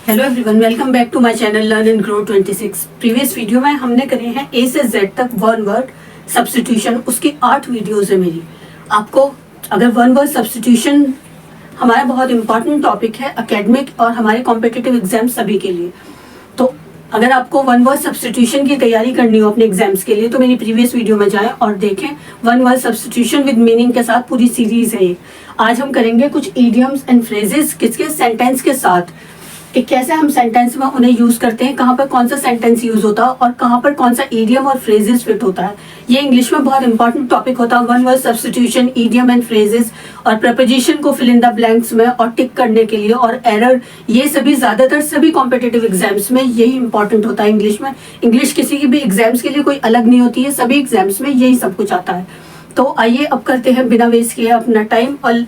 Hello everyone, welcome back to my channel learn and grow 26। Previous video में हमने करे हैं ए से जेड तक वन वर्ड सब्स्टिट्यूशन। उसकी 8 वीडियोस है मेरी। आपको अगर वन वर्ड सब्स्टिट्यूशन हमारा बहुत इंपॉर्टेंट टॉपिक है एकेडमिक और हमारे कॉम्पिटिटिव एग्जाम सभी के लिए, तो अगर आपको वन वर्ड सब्स्टिट्यूशन की तैयारी करनी हो अपने एग्जाम्स के लिए तो मेरी प्रीवियस वीडियो में जाएं और देखें। One word substitution with meaning के साथ पूरी सीरीज है ये। आज हम करेंगे कुछ इडियम्स एंड फ्रेजेस किसके सेंटेंस के साथ, कि कैसे हम सेंटेंस में उन्हें यूज करते हैं, कहाँ पर कौन सा सेंटेंस यूज होता है और कहाँ पर कौन सा इडियम और फ्रेजेस फिट होता है। ये इंग्लिश में बहुत इंपॉर्टेंट टॉपिक होता है, one word substitution, idiom and phrases, और प्रीपोजिशन को फिल इन द ब्लैंक्स में और टिक करने के लिए और एरर, ये सभी ज्यादातर सभी कॉम्पिटिटिव एग्जाम्स में यही इंपॉर्टेंट होता है। इंग्लिश में, इंग्लिश किसी की भी एग्जाम्स के लिए कोई अलग नहीं होती है, सभी एग्जाम्स में यही सब कुछ आता है। तो आइए अब करते हैं बिना वेस्ट किए अपना टाइम और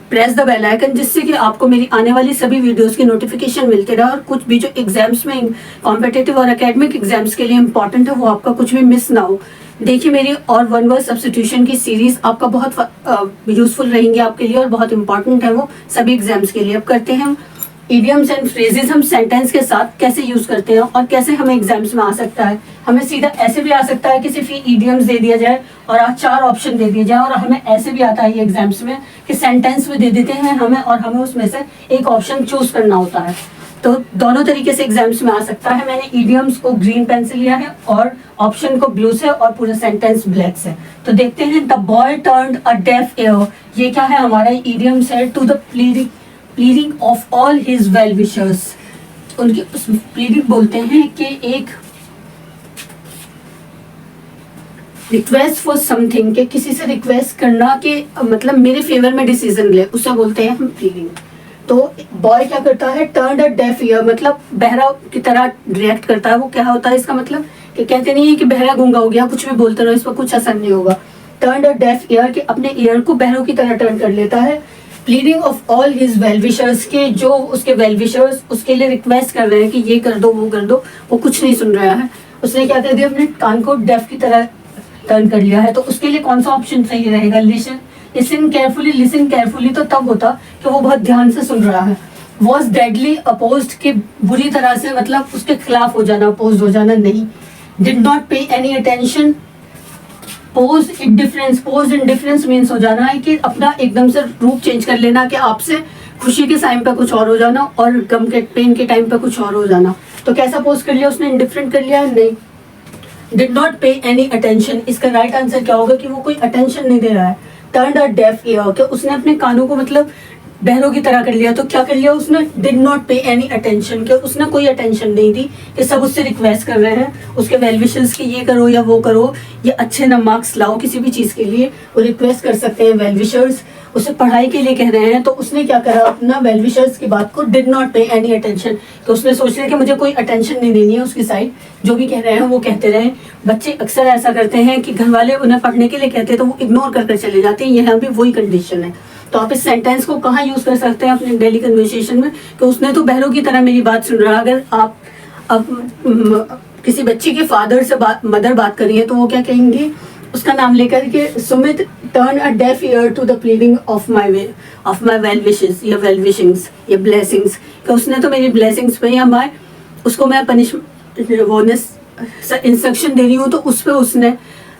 प्रेस द बेल आइकन, जिससे कि आपको मेरी आने वाली सभी वीडियोस की नोटिफिकेशन मिलते रहे और कुछ भी जो एग्जाम्स में कॉम्पिटिटिव और एकेडमिक एग्जाम्स के लिए इंपॉर्टेंट है वो आपका कुछ भी मिस ना हो। देखिए मेरी और वन वर्ड सब्स्टिट्यूशन की सीरीज आपका बहुत यूजफुल रहेंगी आपके लिए और बहुत इंपॉर्टेंट है वो सभी एग्जाम्स के लिए। अब करते हैं इडियम्स एंड फ्रेजेस हम सेंटेंस के साथ कैसे यूज करते हैं और कैसे हमें एग्जाम्स में आ सकता है। हमें सीधा ऐसे भी आ सकता है कि सिर्फ इडियम्स दे दिया जाए और 4 ऑप्शन दे दिए जाए, और हमें ऐसे भी आता है ये एग्जाम्स में कि सेंटेंस में दे देते हैं हमें और हमें उसमें से एक ऑप्शन चूज करना होता है। तो दोनों तरीके से एग्जाम्स में आ सकता है। मैंने इडियम्स को ग्रीन पेन से लिया है और ऑप्शन को ब्लू से और पूरा सेंटेंस ब्लैक से। तो देखते हैं, the boy turned a deaf ear, ये क्या है हमारा इडियम्स है, to the pleading of all his well wishers. उनकी प्लीडिंग बोलते हैं कि एक रिक्वेस्ट फॉर समथिंग, के किसी से रिक्वेस्ट करना कि मतलब मेरे फेवर में डिसीजन ले, उसे बोलते हैं हम प्लीडिंग। तो बॉय क्या करता है, टर्न्ड अ डेफ ईयर, मतलब बहरा की तरह रिएक्ट करता है। वो क्या होता है इसका मतलब, कि कहते नहीं है कि बहरा गूंगा हो गया, कुछ भी बोलते रहो इस पर कुछ असर नहीं होगा। टर्न्ड अ डेफ ईयर, कि अपने ईयर को बहरों की तरह टर्न कर लेता है। Pleading of all his well wishers, के जो उसके वेल विशर्स उसके लिए रिक्वेस्ट कर रहे हैं कि ये कर दो वो कर दो, वो कुछ नहीं सुन रहा है। उसने क्या कर दिया, अपने कान को डेफ की तरह टर्न कर लिया है। तो उसके लिए कौन सा ऑप्शन सही रहेगा, लिसन केयरफुली। लिसन केयरफुली तो तब होता कि वो बहुत ध्यान से सुन रहा है। वॉज डेडली अपोज्ड, के बुरी तरह से मतलब उसके खिलाफ हो जाना, अपोज हो जाना नहीं। डिड नॉट पे any attention, pose indifference. Pose indifference means हो जाना है कि अपना एकदम से रूप चेंज कर लेना, कि आपसे खुशी के टाइम पे कुछ और हो जाना और गम के पेन के टाइम पे कुछ और हो जाना। तो कैसा पोज कर लिया उसने, इंडिफरेंट कर लिया, नहीं। डिड नॉट पे एनी अटेंशन, इसका राइट आंसर क्या होगा कि वो कोई अटेंशन नहीं दे रहा है। टर्न्ड अ डेफ ईयर, कि उसने अपने कानों को मतलब बहरों की तरह कर लिया। तो क्या कर लिया उसने, डिड नॉट पे एनी अटेंशन, कि उसने कोई अटेंशन नहीं दी, कि सब उससे रिक्वेस्ट कर रहे हैं उसके वेल विशर्स की, ये करो या वो करो, ये अच्छे ना मार्क्स लाओ, किसी भी चीज के लिए वो रिक्वेस्ट कर सकते हैं वेल विशर्स। उसे पढ़ाई के लिए कह रहे हैं, तो उसने क्या करा, अपना वेल विशर्स की बात को डिड नॉट पे एनी अटेंशन, तो उसने सोच लिया कि मुझे कोई अटेंशन नहीं देनी है उसकी साइड, जो भी कह रहे हैं वो कहते रहे। बच्चे अक्सर ऐसा करते हैं कि घर वाले उन्हें पढ़ने के लिए कहते हैं तो वो इग्नोर कर चले जाते हैं, यहाँ भी वही कंडीशन है। तो आप इस सेंटेंस को कहाँ यूज कर सकते हैं अपने डेली कन्वर्सेशन में, कि उसने तो बहरों की तरह मेरी बात सुन रहा है। अगर आप अब किसी बच्चे के फादर से मदर बात करिए तो वो क्या कहेंगे, उसका नाम लेकर के, Sumit turn a deaf ear to the pleading of my well wishes या वेल विशिंग्स या ब्लेसिंग्स, कि उसने तो मेरी ब्लेसिंग्स पे या मैं उसको मैं इंस्ट्रक्शन दे रही हूँ तो उस पर उसने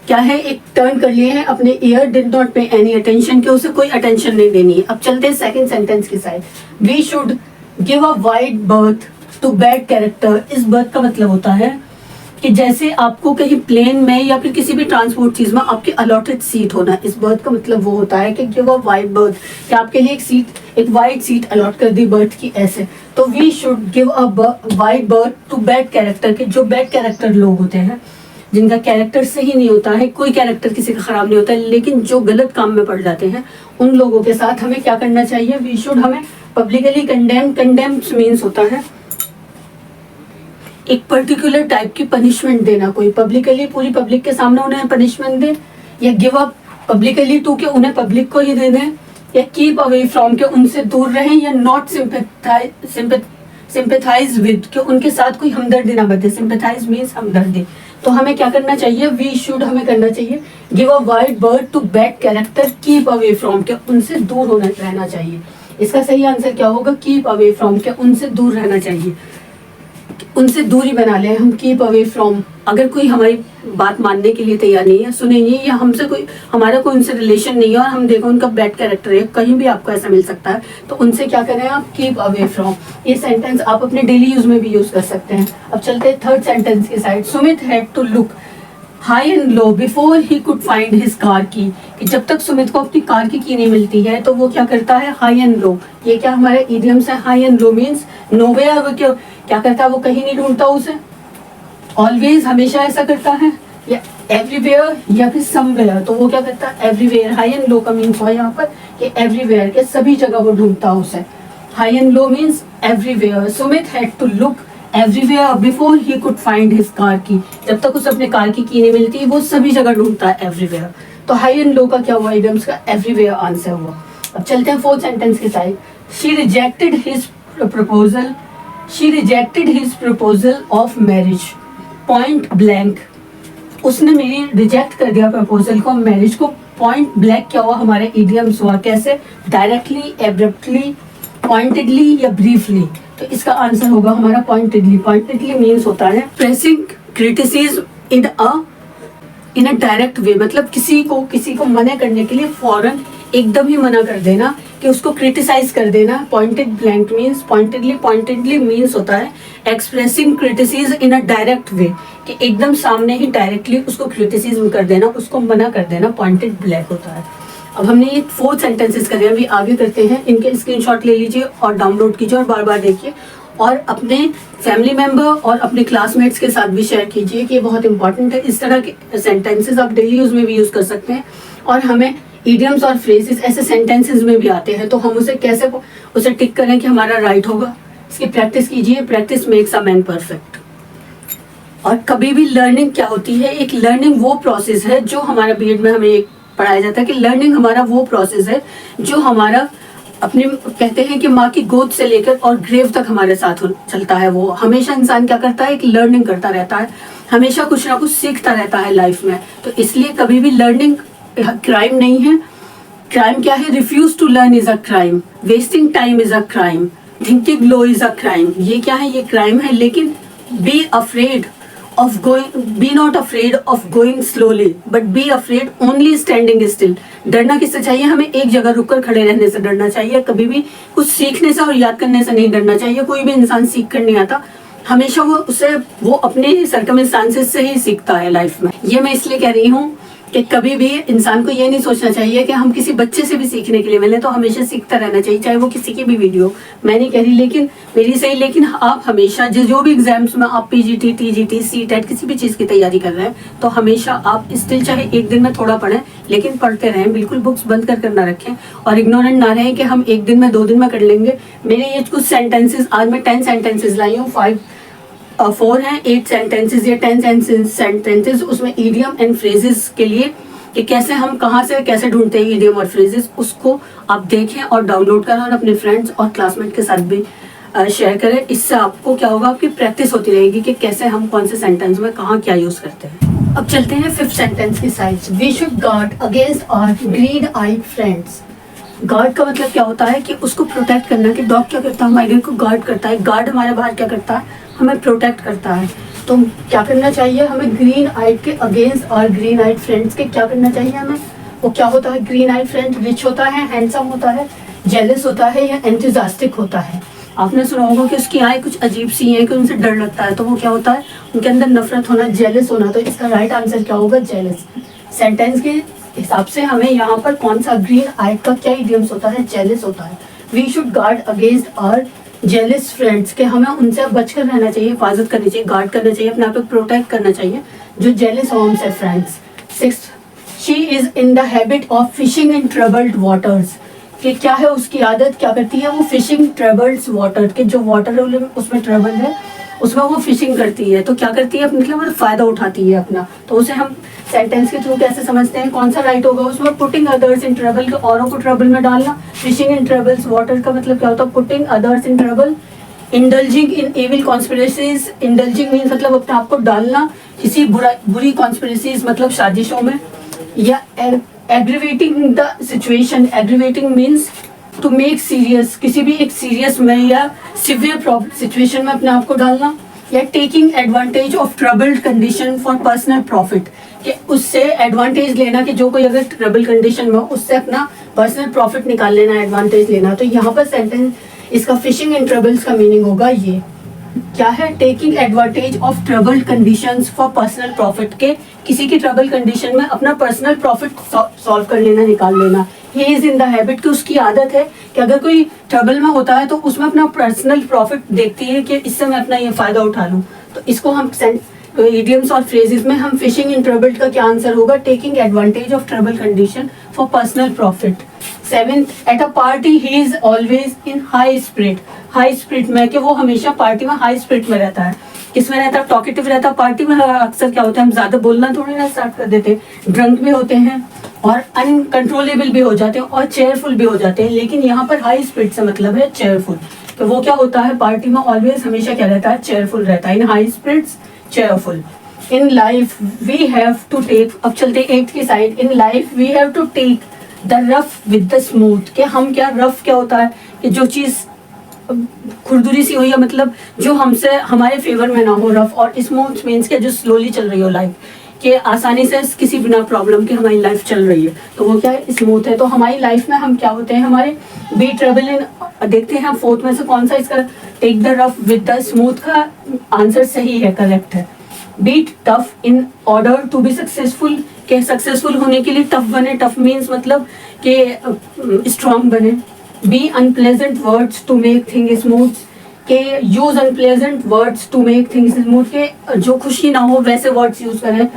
क्या है, एक टर्न कर लिए हैं अपने ईयर। डिड नॉट पे एनी अटेंशन, कि उसे कोई अटेंशन नहीं देनी है। अब चलते हैं सेकंड सेंटेंस की side. We should give a wide berth to bad character. इस बर्थ का मतलब होता है कि जैसे आपको कहीं प्लेन में या फिर किसी भी ट्रांसपोर्ट चीज में आपकी अलॉटेड सीट होना, इस बर्थ का मतलब वो होता है कि गिव अ वाइड बर्थ, कि आपके लिए एक सीट, एक वाइड सीट अलॉट कर दी बर्थ की, ऐसे। तो we should give a wide berth to bad character, के जो बैड कैरेक्टर लोग होते हैं, जिनका कैरेक्टर सही नहीं होता है, कोई कैरेक्टर किसी का खराब नहीं होता है, लेकिन जो गलत काम में पड़ जाते हैं, उन लोगों के साथ हमें क्या करना चाहिए, वी शुड, हमें पब्लिकली कंडेम। कंडेम मीन्स होता है एक पर्टिकुलर टाइप की पनिशमेंट देना, कोई पब्लिकली पूरी पब्लिक के सामने उन्हें पनिशमेंट दे, या गिव अप पब्लिकली टू, के उन्हें पब्लिक को ही दे दें, या कीप अवे फ्रॉम, के उनसे दूर रहें, या नॉट सिंपैथाइज विद, के उनके साथ कोई हमदर्दी ना बरते। सिंपैथाइज मीन्स हमदर्दी। तो हमें क्या करना चाहिए, वी शुड हमें करना चाहिए give a wide berth to bad character, keep away from, के उनसे दूर होना रहना चाहिए। इसका सही आंसर क्या होगा? कीप अवे फ्रॉम, क्या उनसे दूर रहना चाहिए, उनसे दूरी बना लें हम, कीप अवे फ्रॉम। अगर कोई हमारी बात मानने के लिए तैयार नहीं है, सुनेंगे, या हमसे कोई, हमारा कोई उनसे रिलेशन नहीं है और हम देखो उनका बैड कैरेक्टर है, कहीं भी आपको ऐसा मिल सकता है, तो उनसे क्या करें आप? Keep away from. ये सेंटेंस आप अपने डेली यूज में भी यूज कर सकते हैं। अब चलते हैं थर्ड सेंटेंस के side. Sumit had to look high and low before he could find his car की, कि जब तक सुमित को अपनी कार की नहीं मिलती है तो वो क्या करता है? हाई एंड लो। ये क्या हमारे इडियम्स है? High and low means nowhere, वो क्या करता है? वो कहीं नहीं ढूंढता उसे, ऑलवेज, हमेशा ऐसा करता है, या एवरीवेयर या फिर समवेयर। तो वो क्या करता है? एवरीवेयर। हाई एंड लो का मीन्स हुआ यहाँ पर कि एवरीवेयर, के सभी जगह वो ढूंढता है उसे। High and low means everywhere. Sumit had to look everywhere before he could find his car की, जब तक उसे अपने कार की नहीं मिलती वो सभी जगह ढूंढता है, एवरीवेयर। तो हाई एंड लो का क्या हुआ? इडियम्स का एवरीवेयर आंसर हुआ। अब चलते हैं फोर्थ सेंटेंस के side. She rejected his proposal, she rejected his proposal of marriage point blank. उसने मेरी रिजेक्ट कर दिया प्रपोजल को, मैरिज को। पॉइंट ब्लैंक क्या हुआ? हमारे इडियम्स हुआ। कैसे? डायरेक्टली, एब्रप्टली, पॉइंटेडली या ब्रीफली। तो इसका आंसर होगा हमारा पॉइंटेडली। पॉइंटेडली मीन्स होता है प्रेसिंग क्रिटिसिज्म इन अ डायरेक्ट वे, मतलब किसी को मना करने के लिए फौरन एकदम ही मना कर देना, कि उसको क्रिटिसाइज कर देना। Pointed blank means pointedly means होता है एक्सप्रेसिंग क्रिटिसिज्म इन अ डायरेक्ट वे, कि एकदम सामने ही डायरेक्टली उसको क्रिटिसिज्म कर देना, उसको मना कर देना, पॉइंटेड ब्लैंक होता है। अब हमने ये 4 सेंटेंसेस करे, अभी आगे करते हैं। इनके स्क्रीनशॉट ले लीजिए और डाउनलोड कीजिए और बार बार देखिए, और अपने फैमिली मेंबर और अपने क्लासमेट्स के साथ भी शेयर कीजिए कि ये बहुत इंपॉर्टेंट है। इस तरह के सेंटेंसेस आप डेली यूज में भी यूज कर सकते हैं। और हमें इडियम्स और फ्रेजेस ऐसे सेंटेंसेस में भी आते हैं, तो हम उसे कैसे उसे टिक करें कि हमारा राइट होगा, इसकी प्रैक्टिस कीजिए। Practice makes a man perfect. और कभी भी लर्निंग क्या होती है? एक लर्निंग वो प्रोसेस है जो हमारा बीएड में हमें पढ़ाया जाता है कि लर्निंग हमारा वो प्रोसेस है जो हमारा अपने, कहते हैं कि माँ की गोद से लेकर और ग्रेव तक हमारे साथ चलता है। वो हमेशा इंसान क्या करता है? एक लर्निंग करता रहता है, हमेशा कुछ ना कुछ सीखता रहता है लाइफ में। तो इसलिए कभी भी लर्निंग क्राइम नहीं है। क्राइम क्या है? Refuse to learn is a crime, wasting time is a crime, thinking low is a crime. ये क्या है? ये क्राइम है। लेकिन be afraid of going, be not afraid of going slowly, but be afraid only standing still। डरना किससे चाहिए? हमें एक जगह रुककर खड़े रहने से डरना चाहिए, कभी भी कुछ सीखने से और याद करने से नहीं डरना चाहिए। कोई भी इंसान सीख कर नहीं आता, हमेशा वो अपने सर्कमस्टांसेस से ही सीखता है लाइफ में। ये मैं इसलिए कह रही हूँ कि कभी भी इंसान को ये नहीं सोचना चाहिए कि हम किसी बच्चे से भी सीखने के लिए मिले, तो हमेशा सीखता रहना चाहिए, चाहे वो किसी की भी वीडियो। मैं नहीं कह रही लेकिन मेरी सही, लेकिन आप हमेशा जो भी एग्जाम्स में आप पीजीटी, टीजीटी, सीटेट किसी भी चीज़ की तैयारी कर रहे हैं, तो हमेशा आप स्टिल चाहे एक दिन में थोड़ा पढ़ें, लेकिन पढ़ते रहें। बिल्कुल बुक्स बंद कर ना रखें और इग्नोरेंट ना रहें कि हम एक दिन में 2 दिन में कर लेंगे। मेरे ये कुछ सेंटेंसेज, आज मैं 10 सेंटेंसेज लाई हूँ, 4 हैं, 8 सेंटेंसेज या 10 सेंटेंसेज, उसमें ईडियम एंड फ्रेजेस के लिए कि कैसे हम कहाँ से कैसे ढूंढते हैं ईडियम और फ्रेजेस, उसको आप देखें और डाउनलोड करें और अपने फ्रेंड्स और क्लासमेट के साथ भी शेयर करें। इससे आपको क्या होगा? आपकी प्रैक्टिस होती रहेगी कि कैसे हम कौन से सेंटेंस में कहाँ क्या यूज करते हैं। अब चलते हैं 5th सेंटेंस की side. We should guard against our green eyed friends. Guard का मतलब क्या होता है? कि उसको प्रोटेक्ट करना। कि डॉग क्या करता है? हमारे को गार्ड करता है। गार्ड हमारे बाहर क्या करता है? हमें प्रोटेक्ट करता है। तो क्या करना चाहिए हमें? ग्रीन आइड के अगेंस्ट और ग्रीन आइड फ्रेंड्स के क्या करना चाहिए हमें? वो क्या होता है? ग्रीन आइड फ्रेंड रिच होता है, हैंडसम होता है, जेलस होता है या एंथुसियास्टिक होता है। आपने सुना होगा कि उसकी आँखें कुछ अजीब सी हैं, कि उनसे डर लगता है, तो वो क्या होता है? उनके अंदर नफरत होना, जेलस होना। तो इसका राइट आंसर क्या होगा? जेलस। सेंटेंस के हिसाब से हमें यहाँ पर कौन सा ग्रीन आइड का क्या इडियम्स होता है? जेलस होता है। We should guard against our jealous friends, के हमें उनसे बचकर रहना चाहिए, हिफाजत करनी चाहिए, गार्ड करना चाहिए, अपने आप को प्रोटेक्ट करना चाहिए जो जेलस हो हमसे friends. 6th, she is in the habit of fishing in troubled waters. कि क्या है उसकी आदत? क्या करती है वो? फिशिंग ट्रबल्ड वाटर, के जो वाटर उसमें ट्रबल है उसमें वो फिशिंग करती है। तो क्या करती है? मतलब फायदा उठाती है अपना। तो उसे हम सेंटेंस के थ्रू कैसे समझते हैं? कौन सा राइट होगा उसमें? पुटिंग अदर्स इन ट्रबल, के औरों को ट्रबल में डालना। फिशिंग इन ट्रबल्स वाटर का मतलब क्या होता है? Putting others in trouble. Indulging in evil conspiracies, indulging means मतलब अपने आप को डालना किसी बुरी कॉन्स्पिरेसीज मतलब साजिशों में। या aggravating the situation, aggravating means to make serious, किसी भी एक सीरियस में या सिवियर प्रॉब्लम सिचुएशन में अपने आप को डालना, या taking advantage of troubled condition for personal profit, कि उससे एडवांटेज लेना, कि जो कोई अगर ट्रबल कंडीशन में हो उससे अपना पर्सनल प्रॉफिट निकाल लेना, एडवांटेज लेना। तो यहाँ पर सेंटेंस इसका फिशिंग इन ट्रबल्स का मीनिंग होगा ये क्या है, taking advantage of trouble conditions for personal profit, के किसी की ट्रबल कंडीशन में अपना पर्सनल प्रॉफिट सॉल्व कर लेना, निकाल लेना। He is in the habit, कि उसकी आदत है कि अगर कोई ट्रबल में होता है तो उसमें अपना पर्सनल प्रॉफिट देखती है कि इससे मैं अपना ये फायदा उठा लूँ। तो इसको हम इडियम्स और फ्रेजेस में हम फिशिंग इन ट्रबल का क्या आंसर होगा, taking advantage of trouble condition for personal profit. 7th, at a party he is always in high spirit, high spirit में, कि वो हमेशा पार्टी में हाई स्पिरिट में रहता है। किसमें रहता है, टॉकेटिव रहता है पार्टी में। अक्सर क्या होता है, हम ज्यादा बोलना थोड़ी ना स्टार्ट कर देते हैं, ड्रंक भी होते हैं और अनकंट्रोलेबल भी हो जाते हैं और चेयरफुल भी हो जाते हैं। लेकिन यहाँ पर हाई स्पिरिट से मतलब है चेयरफुल, तो वो क्या होता है पार्टी में ऑलवेज हमेशा क्या रहता है, चेयरफुल रहता है। In high spirits, cheerful. In life we have to take, अब चलते 8th की side. In life we have to take the rough with the smooth, कि हम क्या, रफ क्या होता है कि जो चीज़ खुरदुरी सी हो, या मतलब जो हमसे हमारे फेवर में ना हो। रफ और स्मूथ मीन्स के जो स्लोली चल रही हो लाइफ, कि आसानी से किसी बिना प्रॉब्लम के हमारी लाइफ चल रही है, तो वो क्या है, स्मूथ है। तो हमारी लाइफ में हम क्या होते हैं, हमारे बी ट्रबल इन, देखते हैं 4th में से कौन सा इसका take the rough with the smooth का आंसर सही है, करेक्ट है। Be tough in order to be successful, के सक्सेसफुल होने के लिए टफ बने, टफ मीन्स मतलब कि स्ट्रांग बने। Be unpleasant words to make thing smooth, के use unpleasant words to make things smooth, के जो खुशी ना हो वैसे वर्ड्स यूज करें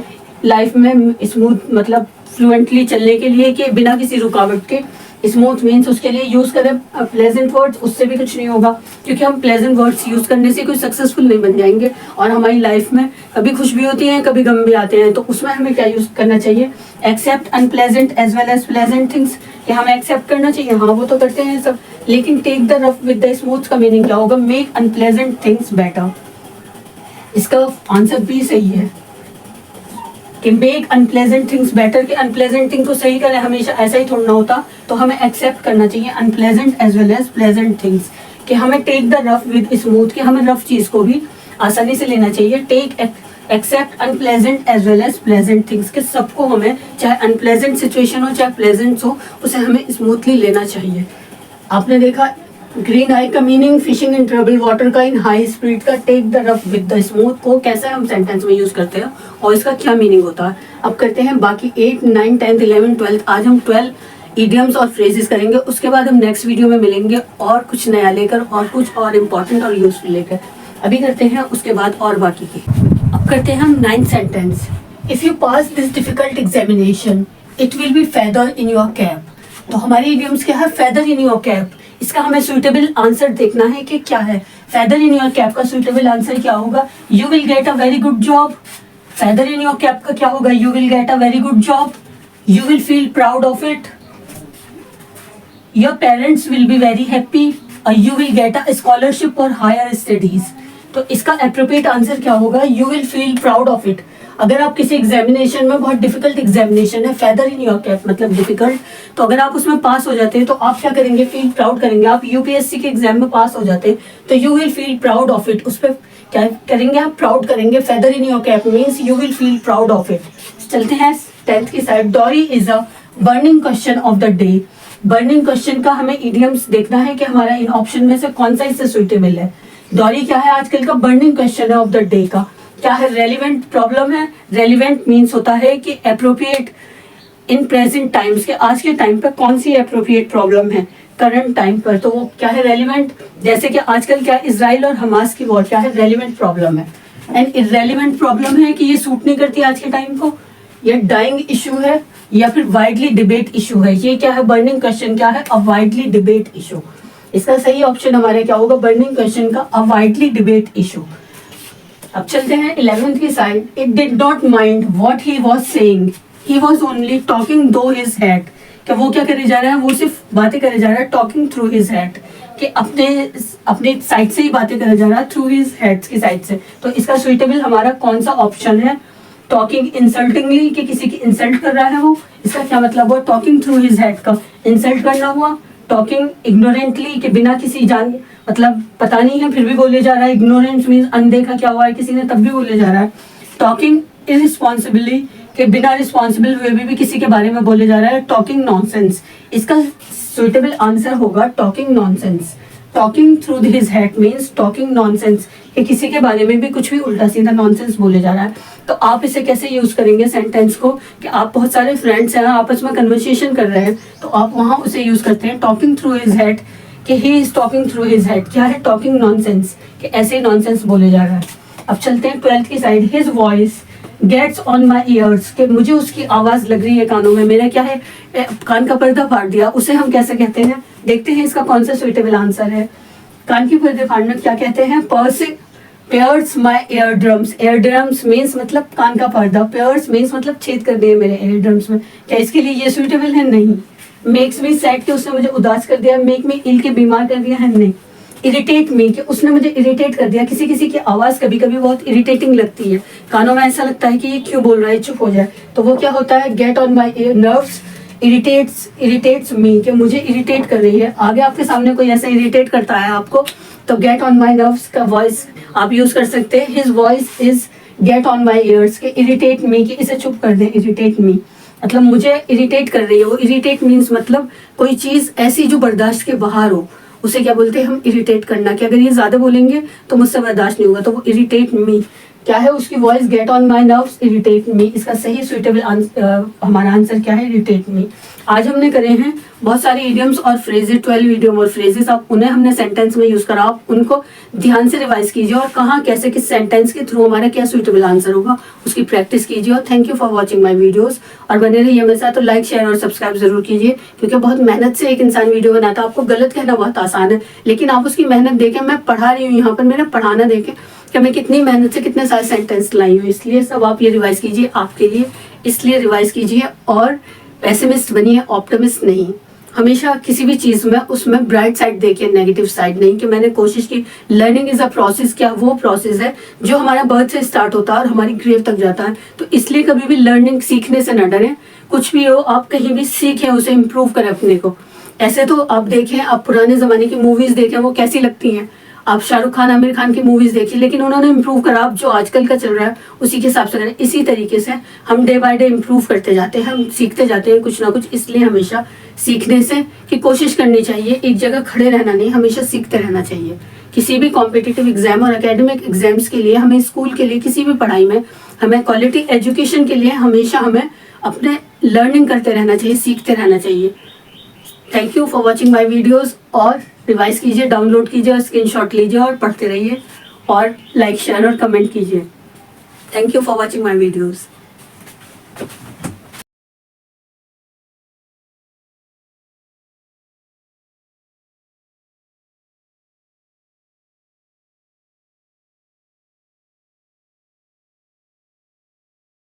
लाइफ में स्मूथ मतलब फ्लुएंटली चलने के लिए, कि बिना किसी रुकावट के। स्मूथ मीन्स उसके लिए यूज करें प्लेजेंट वर्ड्स, उससे भी कुछ नहीं होगा, क्योंकि हम प्लेजेंट वर्ड्स यूज करने से कोई सक्सेसफुल नहीं बन जाएंगे। और हमारी लाइफ में कभी खुश भी होती है, कभी गम भी आते हैं, तो उसमें हमें क्या यूज करना चाहिए, accept unpleasant as well as pleasant things, कि हमें एक्सेप्ट करना चाहिए, हाँ वो तो करते हैं सब। लेकिन take the rough with the smooth का मीनिंग क्या होगा, मेक अनप्लेजेंट थिंग्स बेटर। इसका आंसर भी सही है कि मेक अनप्लेजेंट थिंग्स बेटर, कि अनप्लेजेंट थिंग को सही करें, हमेशा ऐसा ही थोड़ा होता। तो हमें एक्सेप्ट करना चाहिए unpleasant as well as pleasant things, कि हमें take the rough with smooth, कि हमें रफ चीज को भी आसानी से लेना चाहिए। Take accept unpleasant as well as pleasant things, कि सबको हमें चाहे अनप्लेजेंट सिचुएशन हो चाहे प्लेजेंट हो, उसे हमें स्मूथली लेना चाहिए। आपने देखा ग्रीन आई का meaning, fishing in trouble water का, इन हाई स्पीड का, take the rough with the smooth को कैसे हम सेंटेंस में यूज करते हैं और इसका क्या मीनिंग होता है। अब करते हैं बाकी 8, 9, 10, 11, 12। आज हम 12 इडियम्स और फ्रेजेस करेंगे, उसके बाद हम नेक्स्ट वीडियो में मिलेंगे और कुछ नया लेकर और कुछ और इम्पोर्टेंट और यूजफुल लेकर। अभी करते हैं उसके बाद और बाकी की। अब करते हैं हम 9th sentence. If you pass this difficult examination it will be feather in your cap. तो हमारी इडियम्स क्या है, फेदर इन योर कैप। इसका हमें सुइटेबल आंसर देखना है कि क्या है। फेदर इन योर कैप का सुइटेबल आंसर क्या होगा, you will get a very good job. Feather in your cap का क्या होगा, you will get a very good job, you will feel proud of it, your parents will be very happy, you will get a scholarship और higher studies. तो इसका appropriate answer क्या होगा, you will feel proud of it. अगर आप किसी examination में, बहुत डिफिकल्ट एग्जामिनेशन है, फेदर इन योर कैप मतलब डिफिकल्ट, तो अगर आप उसमें पास हो जाते हैं तो आप क्या करेंगे, फील प्राउड करेंगे। आप यूपीएससी के एग्जाम में पास हो जाते हैं तो you will feel proud of it, उस पर क्या करेंगे आप, प्राउड करेंगे। Feather in your cap means you will feel proud of it. चलते हैं 10th की side. Dowry is a burning question of the day. Burning question का हमें इडियम्स देखना है कि हमारा इन ऑप्शन में से कौन सा इससे सुइटेबल है। डॉरी क्या है, आजकल का बर्निंग क्वेश्चन है ऑफ द डे का। क्या है, रेलिवेंट प्रॉब्लम है। रेलिवेंट मीन्स होता है कि अप्रोप्रिएट इन प्रेजेंट टाइम्स, के आज के टाइम पर कौन सी अप्रोप्रिएट प्रॉब्लम है करंट टाइम पर, तो वो क्या है, रेलिवेंट। जैसे कि आजकल क्या इजराइल और हमास की वॉर क्या है, रेलिवेंट प्रॉब्लम है। एंड इररेलेवेंट प्रॉब्लम है कि ये सूट नहीं करती आज के टाइम को, ये डाइंग इशू है या फिर वाइडली डिबेट इशू है। ये क्या है, बर्निंग क्वेश्चन क्या है, अ वाइडली डिबेट इशू। इसका सही ऑप्शन हमारे क्या होगा, बर्निंग क्वेश्चन का अ वाइडली डिबेट इशू। अब चलते हैं 11th की side. It did not mind what he was saying, he was only talking दो हिज हेड। क्या वो क्या करे जा रहा है, वो सिर्फ बातें करे जा रहा है, टॉकिंग थ्रू हिज हेड, कि अपने साइड से ही बातें करे जा रहा है, थ्रू हिज हेड की साइड से। तो इसका सुइटेबल हमारा कौन सा ऑप्शन है, टॉकिंग इंसल्टिंगली, कि किसी की इंसल्ट कर रहा है वो। इसका क्या मतलब हुआ, टॉकिंग थ्रू हिज हेड का इंसल्ट करना हुआ, टॉकिंग इग्नोरेंटली, कि बिना किसी जान मतलब पता नहीं है फिर भी बोले जा रहा है। इग्नोरेंस मीन्स अनदेखा क्या हुआ है किसी ने तब भी बोले जा रहा है। टॉकिंग इररिस्पॉन्सिबली, कि बिना रिस्पॉन्सिबल हुए भी किसी के बारे में बोले जा रहा है। टॉकिंग नॉनसेंस, इसका सुइटेबल आंसर होगा talking nonsense. Talking through his head means talking nonsense, कि किसी के बारे में भी कुछ भी उल्टा सीधा नॉनसेंस बोले जा रहा है। तो आप इसे कैसे यूज करेंगे सेंटेंस को, कि आप बहुत सारे फ्रेंड्स हैं आपस में कन्वर्सेशन कर रहे हैं तो आप वहां उसे यूज करते हैं टॉकिंग थ्रू हिज हेड, कि he is talking through his head. क्या है? टॉकिंग नॉनसेंस, कि ऐसे नॉनसेंस बोले जा रहा है। अब चलते हैं 12th की side. His voice gets on my ears, कि मुझे उसकी आवाज लग रही है कानों में। मेरा क्या है, कान का पर्दा फाड़ दिया, उसे हम कैसे कहते हैं? देखते हैं इसका कौन सा सुइटेबल आंसर है। कान की पर्दे फाड़ना क्या कहते हैं? Pierce my ear drums. Ear drums means मतलब कान का पर्दा, पेयर्स मीन्स मतलब छेद कर दिए मेरे एयर ड्रम्स में। क्या इसके लिए ये सुइटेबल है? नहीं। मेक्स मी सैड, के उसने मुझे उदास कर दिया। मेक मी इल, के बीमार कर दिया है? नहीं। इरिटेट मी, कि उसने मुझे इरिटेट कर दिया। किसी किसी की आवाज कभी कभी बहुत इरिटेटिंग लगती है, कानों में ऐसा लगता है कि ये क्यों बोल रहा है, चुप हो जाए। तो वो क्या होता है? Get on my nerves irritates me, कि मुझे इरिटेट कर रही है। आगे आपके सामने कोई ऐसा इरिटेट करता है आपको तो गेट ऑन माई नर्व्स का वॉइस आप यूज कर सकते हैं। His voice is get on my years, के इरिटेट मी, कि इसे चुप कर दे। इरिटेट मी मतलब मुझे इरिटेट कर रही है वो। इरिटेट मीन्स मतलब कोई चीज ऐसी जो बर्दाश्त के बाहर हो, उसे क्या बोलते हैं हम? इरिटेट करना। कि अगर ये ज्यादा बोलेंगे तो मुझसे बर्दाश्त नहीं होगा, तो वो इरिटेट मी। क्या है उसकी voice? Gate on my nerves irritate me. इसका सही सुइटेबल हमारा आंसर क्या है? Irritate me. आज हमने करे हैं बहुत सारे इडियम्स और फ्रेजेस, 12 इडियम और फ्रेजेस। आप उन्हें हमने सेंटेंस में यूज करा, आप उनको ध्यान से रिवाइज कीजिए और कहाँ कैसे किस सेंटेंस के थ्रू हमारा क्या सुइटेबल आंसर होगा उसकी प्रैक्टिस कीजिए। और thank you for watching my videos. और बने रहिए मेरे साथ, तो लाइक शेयर और सब्सक्राइब जरूर कीजिए, क्योंकि बहुत मेहनत से एक इंसान वीडियो बनाता है। आपको गलत कहना बहुत आसान है, लेकिन आप उसकी मेहनत देखें। मैं पढ़ा रही हूँ यहाँ पर, मेरा पढ़ाना देखें कि मैं कितनी मेहनत से कितने सारे सेंटेंस लाई हूँ। इसलिए सब आप ये रिवाइज कीजिए आपके लिए, इसलिए रिवाइज कीजिए। और पेसिमिस्ट बनिए, ऑप्टिमिस्ट नहीं। हमेशा किसी भी चीज में उसमें ब्राइट साइड देखिए, नेगेटिव साइड नहीं। कि मैंने कोशिश की, लर्निंग इज अ प्रोसेस। क्या वो प्रोसेस है जो हमारा बर्थ से स्टार्ट होता है और हमारी ग्रेव तक जाता है। तो इसलिए कभी भी लर्निंग सीखने से न डरें। कुछ भी हो आप कहीं भी सीखें, उसे इम्प्रूव करें अपने को। ऐसे तो आप देखें, आप पुराने जमाने की मूवीज देखें, वो कैसी लगती हैं। आप शाहरुख खान, आमिर खान की मूवीज देखिए, लेकिन उन्होंने इम्प्रूव करा। आप जो आजकल का चल रहा है उसी के हिसाब से करें। इसी तरीके से हम डे बाय डे इम्प्रूव करते जाते हैं, हम सीखते जाते हैं कुछ ना कुछ। इसलिए हमेशा सीखने से की कोशिश करनी चाहिए, एक जगह खड़े रहना नहीं, हमेशा सीखते रहना चाहिए। किसी भी कॉम्पिटिटिव एग्जाम और एकेडमिक एग्जाम्स के लिए, हमें स्कूल के लिए, किसी भी पढ़ाई में, हमें क्वालिटी एजुकेशन के लिए हमेशा हमें अपने लर्निंग करते रहना चाहिए, सीखते रहना चाहिए। Thank you for watching my videos. और रिवाइज कीजिए, डाउनलोड कीजिए और स्क्रीनशॉट लीजिए और पढ़ते रहिए और लाइक शेयर और कमेंट कीजिए। Thank you for watching my videos.